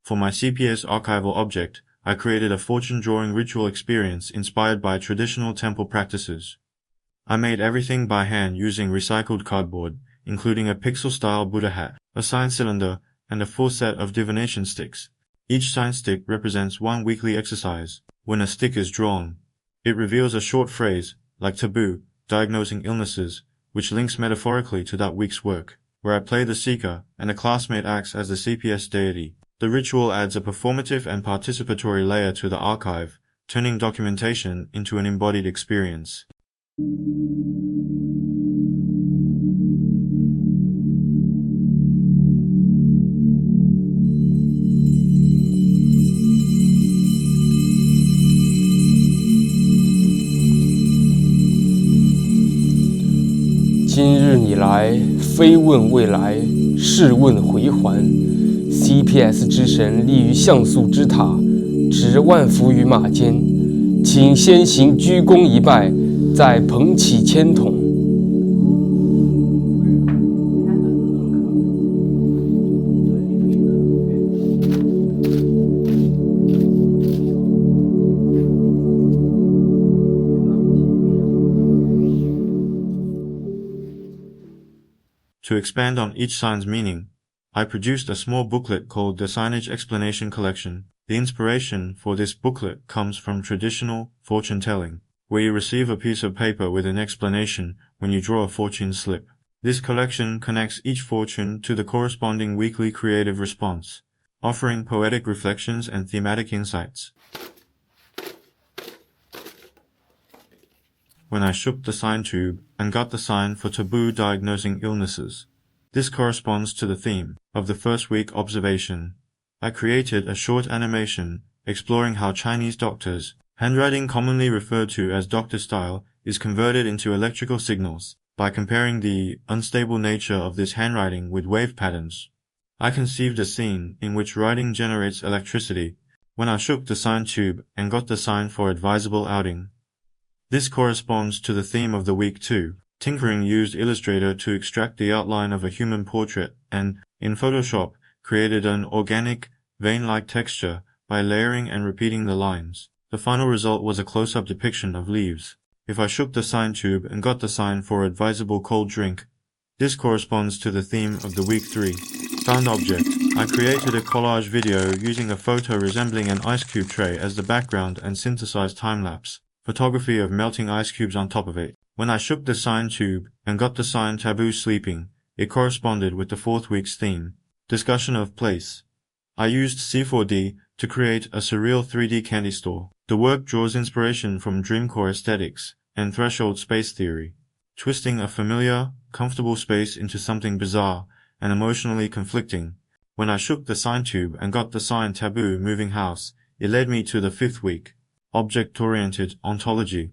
For my CPS archival object, I created a fortune-drawing ritual experience inspired by traditional temple practices. I made everything by hand using recycled cardboard, including a pixel-style Buddha hat, a sign cylinder, and a full set of divination sticks. Each sign stick represents one weekly exercise. When a stick is drawn, it reveals a short phrase, like taboo, diagnosing illnesses, which links metaphorically to that week's work, where I play the seeker and a classmate acts as the CPS deity. The ritual adds a performative and participatory layer to the archive, turning documentation into an embodied experience.今日你来，非问未来，是问回还。CPS 之神立于像素之塔，执万福于马间，请先行鞠躬一拜，再捧起签筒。To expand on each sign's meaning, I produced a small booklet called the Signage Explanation Collection. The inspiration for this booklet comes from traditional fortune-telling, where you receive a piece of paper with an explanation when you draw a fortune slip. This collection connects each fortune to the corresponding weekly creative response, offering poetic reflections and thematic insights. When I shook the sign tube and got the sign for taboo diagnosing illnesses. This corresponds to the theme of the first week observation. I created a short animation exploring how Chinese doctors' handwriting, commonly referred to as doctor style, is converted into electrical signals by comparing the unstable nature of this handwriting with wave patterns. I conceived a scene in which writing generates electricity when I shook the sign tube and got the sign for advisable outing. This corresponds to the theme of the week too. Tinkering used Illustrator to extract the outline of a human portrait and, in Photoshop, created an organic, vein-like texture by layering and repeating the lines. The final result was a close-up depiction of leaves. If I shook the sign tube and got the sign for advisable cold drink, this corresponds to the theme of the week 3. Found object. I created a collage video using a photo resembling an ice cube tray as the background and synthesized time-lapse photography of melting ice cubes on top of it. When I shook the sign tube and got the sign taboo sleeping, it corresponded with the 4th week's theme. Discussion of place. I used C4D to create a surreal 3D candy store. The work draws inspiration from dreamcore aesthetics and threshold space theory, twisting a familiar, comfortable space into something bizarre and emotionally conflicting. When I shook the sign tube and got the sign taboo moving house, it led me to the 5th week. Object-oriented ontology.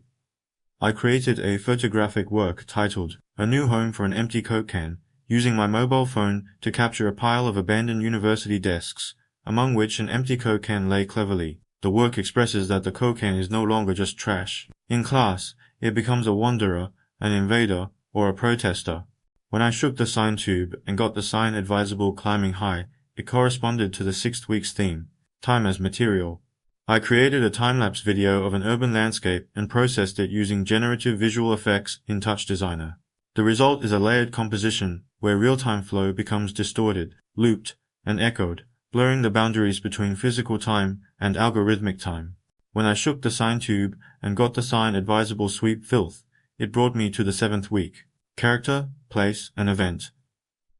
I created a photographic work titled A New Home for an Empty Coke Can, using my mobile phone to capture a pile of abandoned university desks, among which an empty Coke can lay cleverly. The work expresses that the Coke can is no longer just trash. In class, it becomes a wanderer, an invader, or a protester. When I shook the sign tube and got the sign advisable climbing high, it corresponded to the 6th week's theme, time as material. I created a time-lapse video of an urban landscape and processed it using generative visual effects in Touch Designer. The result is a layered composition where real-time flow becomes distorted, looped, and echoed, blurring the boundaries between physical time and algorithmic time. When I shook the sign tube and got the sign advisable sweep filth, it brought me to the 7th week. Character, place, and event.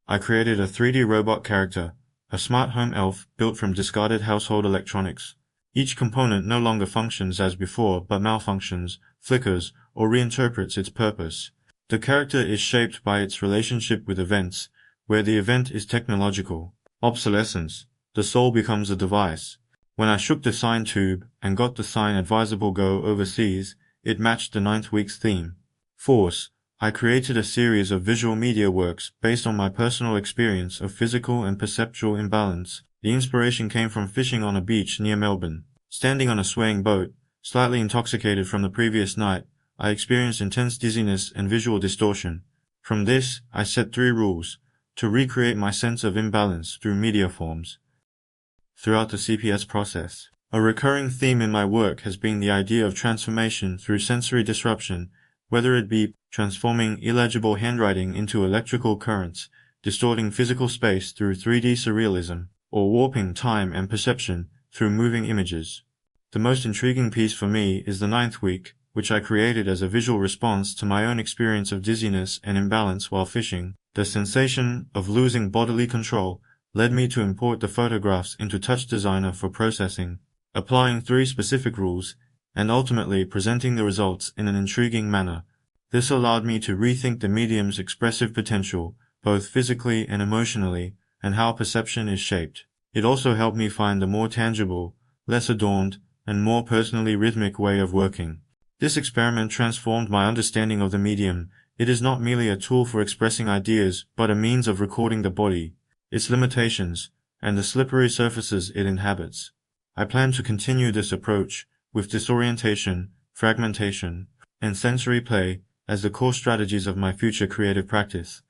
I created a 3D robot character, a smart home elf built from discarded household electronics. Each component no longer functions as before but malfunctions, flickers, or reinterprets its purpose. The character is shaped by its relationship with events, where the event is technological. Obsolescence. The soul becomes a device. When I shook the sign tube and got the sign advisable go overseas, it matched the 9th week's theme. Force. I created a series of visual media works based on my personal experience of physical and perceptual imbalance. The inspiration came from fishing on a beach near Melbourne. Standing on a swaying boat, slightly intoxicated from the previous night, I experienced intense dizziness and visual distortion. From this, I set 3 rules to recreate my sense of imbalance through media forms. throughout the CPS process. A recurring theme in my work has been the idea of transformation through sensory disruption, whether it be transforming illegible handwriting into electrical currents, distorting physical space through 3D surrealism, or warping time and perception through moving images. The most intriguing piece for me is the 9th week, which I created as a visual response to my own experience of dizziness and imbalance while fishing. The sensation of losing bodily control led me to import the photographs into Touch Designer for processing, applying 3 specific rules, and ultimately presenting the results in an intriguing manner. This allowed me to rethink the medium's expressive potential, both physically and emotionally, and how perception is shaped. It also helped me find a more tangible, less adorned, and more personally rhythmic way of working. This experiment transformed my understanding of the medium. It is not merely a tool for expressing ideas, but a means of recording the body, its limitations, and the slippery surfaces it inhabits. I plan to continue this approach, with disorientation, fragmentation, and sensory play as the core strategies of my future creative practice.